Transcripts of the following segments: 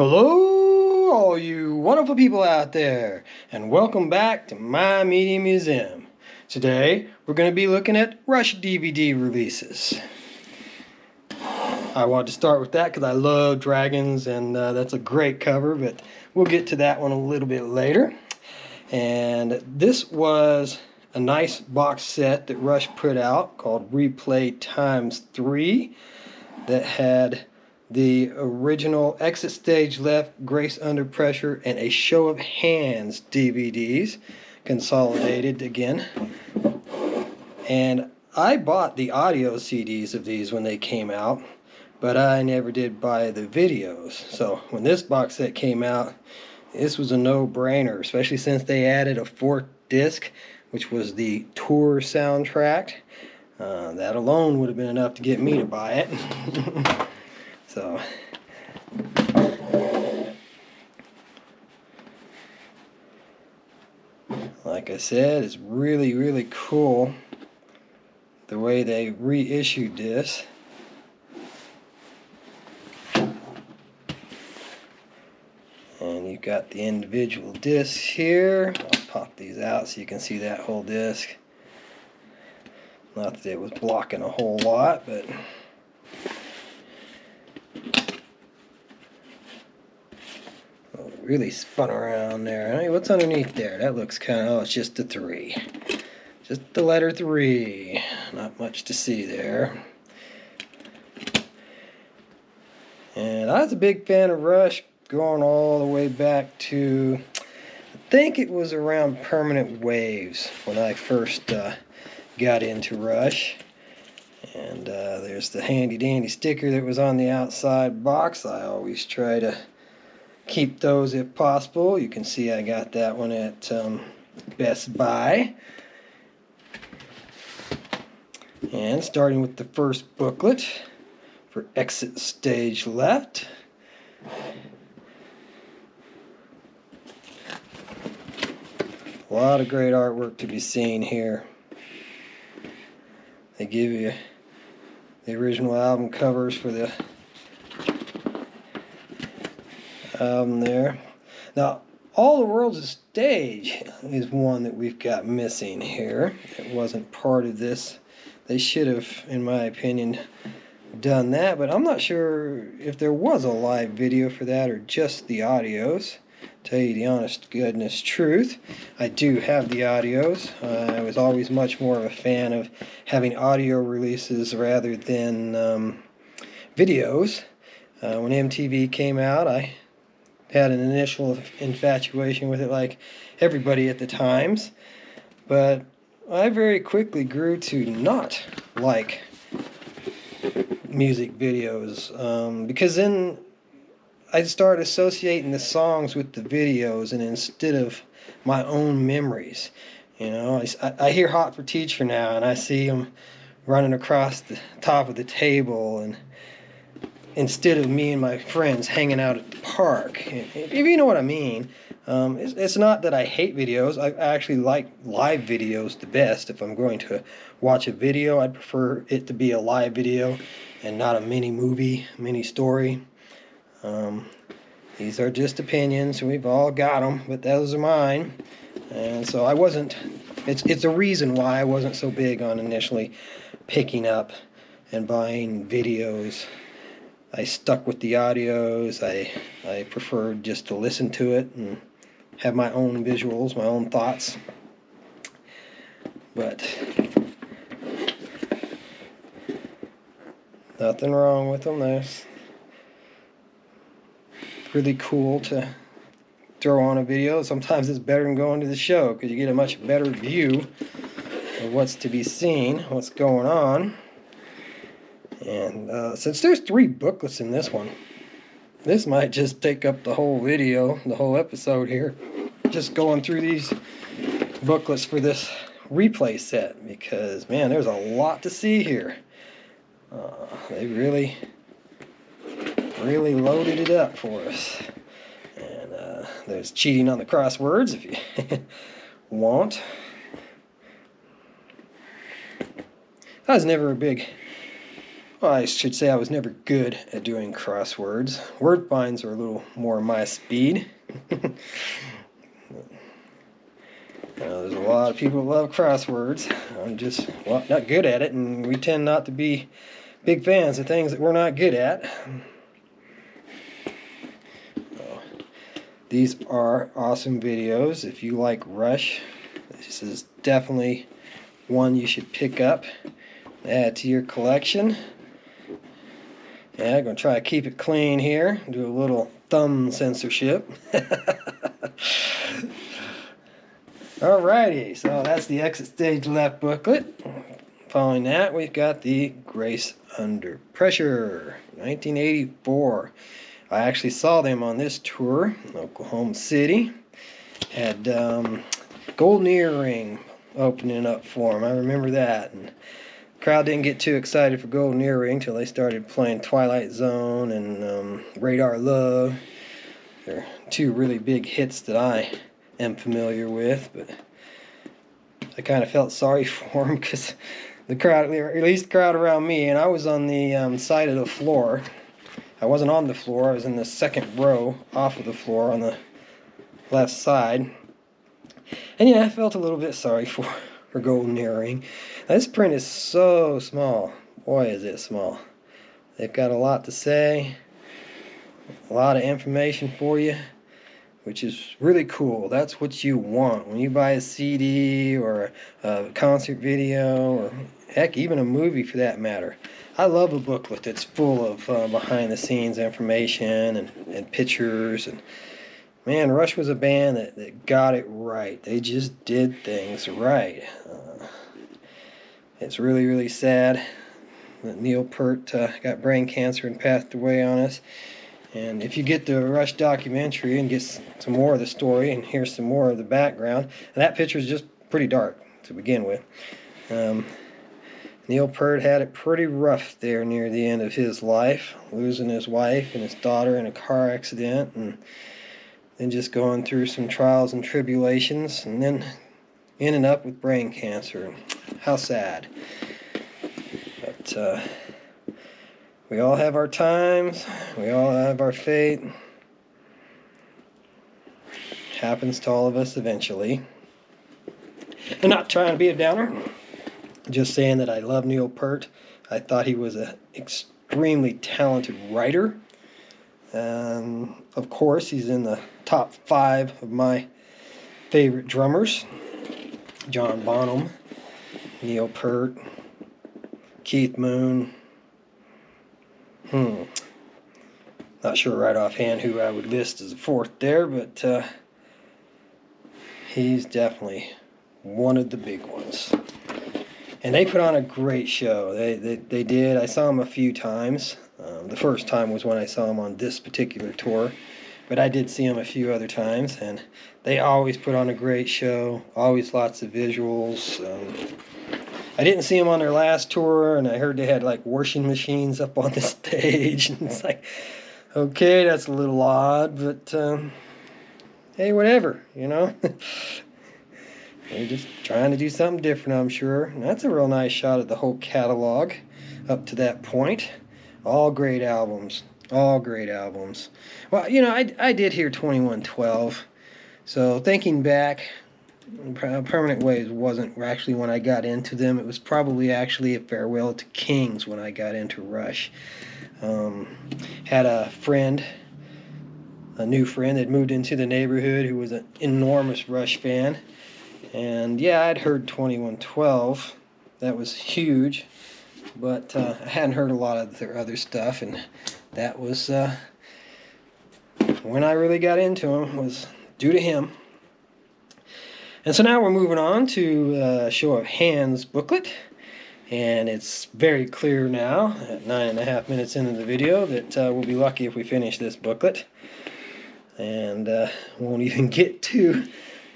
Hello, all you wonderful people out there, and welcome back to my Media Museum. Today, we're going to be looking at Rush DVD releases. I want to start with that because I love dragons, and that's a great cover, but we'll get to that one a little bit later. And this was a nice box set that Rush put out called Replay Times 3 that had the original Exit Stage Left, Grace Under Pressure, and A Show of Hands DVDs consolidated again. And I bought the audio CDs of these when they came out, but I never did buy the videos. So when this box set came out, this was a no-brainer, especially since they added a fourth disc, which was the tour soundtrack. That alone would have been enough to get me to buy it. So, like I said, it's really, really cool the way they reissued this. And you've got the individual discs here. I'll pop these out so you can see that whole disc. Not that it was blocking a whole lot, but really spun around there. Hey, what's underneath there? That looks kind of, oh, it's just a 3. Just the letter 3. Not much to see there. And I was a big fan of Rush going all the way back to, I think it was around Permanent Waves when I first got into Rush. And there's the handy dandy sticker that was on the outside box. I always try to keep those if possible. You can see I got that one at Best Buy. And starting with the first booklet for Exit Stage Left. A lot of great artwork to be seen here. They give you the original album covers for the album there. Now, All the World's a Stage is one that we've got missing here. It wasn't part of this. They should have, in my opinion, done that, but I'm not sure if there was a live video for that or just the audios. Tell you the honest goodness truth, I do have the audios. I was always much more of a fan of having audio releases rather than videos. When MTV came out, I had an initial infatuation with it like everybody at the times, but I very quickly grew to not like music videos because then I started associating the songs with the videos, and instead of my own memories. You know, I hear Hot for Teacher now, and I see them running across the top of the table, and instead of me and my friends hanging out at the park. If you know what I mean. It's not that I hate videos. I actually like live videos the best. If I'm going to watch a video, I'd prefer it to be a live video and not a mini movie, mini story. These are just opinions. We've all got them, but those are mine. And so I wasn't, it's a reason why I wasn't so big on initially picking up and buying videos. I stuck with the audios. I preferred just to listen to it and have my own visuals, my own thoughts. But nothing wrong with them. There's really cool to throw on a video. Sometimes it's better than going to the show because you get a much better view of what's to be seen, what's going on. And since there's 3 booklets in this one, this might just take up the whole video, the whole episode here, just going through these booklets for this replay set, because man, there's a lot to see here. They really loaded it up for us. And there's cheating on the crosswords if you want. I was never a big Well, I should say I was never good at doing crosswords. Word finds are a little more my speed. There's a lot of people that love crosswords. I'm just, well, not good at it, and we tend not to be big fans of things that we're not good at. These are awesome videos. If you like Rush, this is definitely one you should pick up, add to your collection. Yeah, I'm going to try to keep it clean here, do a little thumb censorship. Alrighty, so that's the Exit Stage Left booklet. Following that, we've got the Grace Under Pressure, 1984. I actually saw them on this tour, Oklahoma City. Had Golden Earring opening up for them. I remember that. And the crowd didn't get too excited for Golden Earring until they started playing Twilight Zone and Radar Love. They're two really big hits that I am familiar with, but I kind of felt sorry for them because the crowd, or at least the crowd around me, and I was on the side of the floor. I wasn't on the floor, I was in the second row off of the floor on the left side. And yeah, I felt a little bit sorry for Golden Earring. This print is so small. Boy, is it small. They've got a lot to say, a lot of information for you, which is really cool. That's what you want when you buy a CD or a concert video, or heck, even a movie for that matter. I love a booklet that's full of behind-the-scenes information and pictures. And man, Rush was a band that got it right. They just did things right. It's really, really sad that Neil Peart got brain cancer and passed away on us. And if you get the Rush documentary and get some more of the story and hear some more of the background, and that picture is just pretty dark to begin with. Neil Peart had it pretty rough there near the end of his life, losing his wife and his daughter in a car accident, and then just going through some trials and tribulations, and then ending up with brain cancer. How sad. But we all have our times, we all have our fate. Happens to all of us eventually. I'm not trying to be a downer, just saying that I love Neil Peart. I thought he was an extremely talented writer. Of course, he's in the top 5 of my favorite drummers. John Bonham, Neil Peart, Keith Moon. Not sure right offhand who I would list as a 4th there, but he's definitely one of the big ones. And they put on a great show. They did. I saw them a few times. The first time was when I saw them on this particular tour, but I did see them a few other times, and they always put on a great show. Always lots of visuals. I didn't see them on their last tour, and I heard they had like washing machines up on the stage, and it's like, okay, that's a little odd, but hey, whatever, you know. They're just trying to do something different, I'm sure. And that's a real nice shot of the whole catalog up to that point. All great albums. All great albums. Well, you know, I did hear 2112. So thinking back, Permanent Waves wasn't actually when I got into them. It was probably actually a Farewell to Kings when I got into Rush. Had a friend, a new friend that moved into the neighborhood who was an enormous Rush fan. And yeah, I'd heard 2112. That was huge. But I hadn't heard a lot of their other stuff. And that was when I really got into them, was due to him. And so now we're moving on to a Show of Hands booklet. And it's very clear now, at 9.5 minutes into the video, that we'll be lucky if we finish this booklet. And won't even get to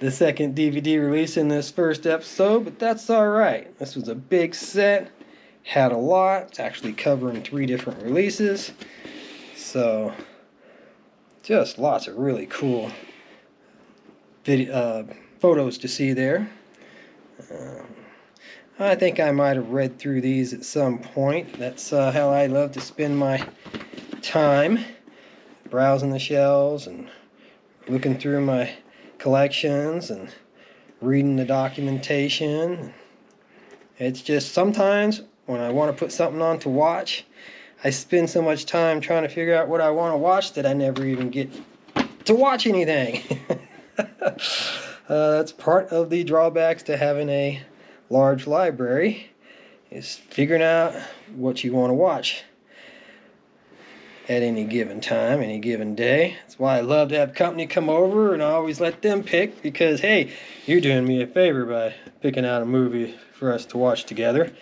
the second DVD release in this first episode, but that's alright. This was a big set, had a lot. It's actually covering 3 different releases. So, just lots of really cool photos to see there. I think I might have read through these at some point. That's how I love to spend my time, browsing the shelves and looking through my collections and reading the documentation. It's just sometimes when I want to put something on to watch, I spend so much time trying to figure out what I want to watch that I never even get to watch anything. That's part of the drawbacks to having a large library, is figuring out what you want to watch at any given time, any given day. That's why I love to have company come over, and I always let them pick, because hey, you're doing me a favor by picking out a movie for us to watch together.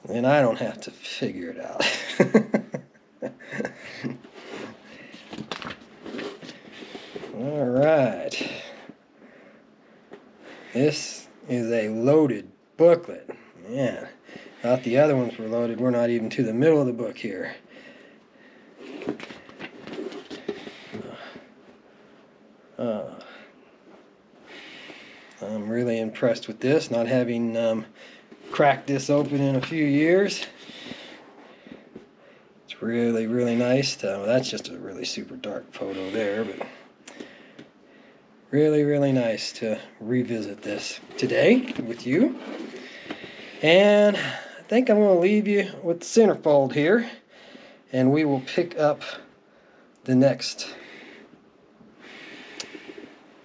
And I don't have to figure it out. All right. This is a loaded booklet. Man, thought the other ones were loaded. We're not even to the middle of the book here. I'm really impressed with this, not having cracked this open in a few years. It's really, really nice. That's just a really super dark photo there, but really, really nice to revisit this today with you. And I think I'm going to leave you with the centerfold here, and we will pick up the next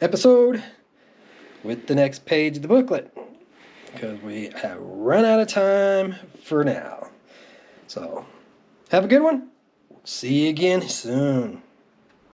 episode with the next page of the booklet, because we have run out of time for now. So, have a good one. See you again soon.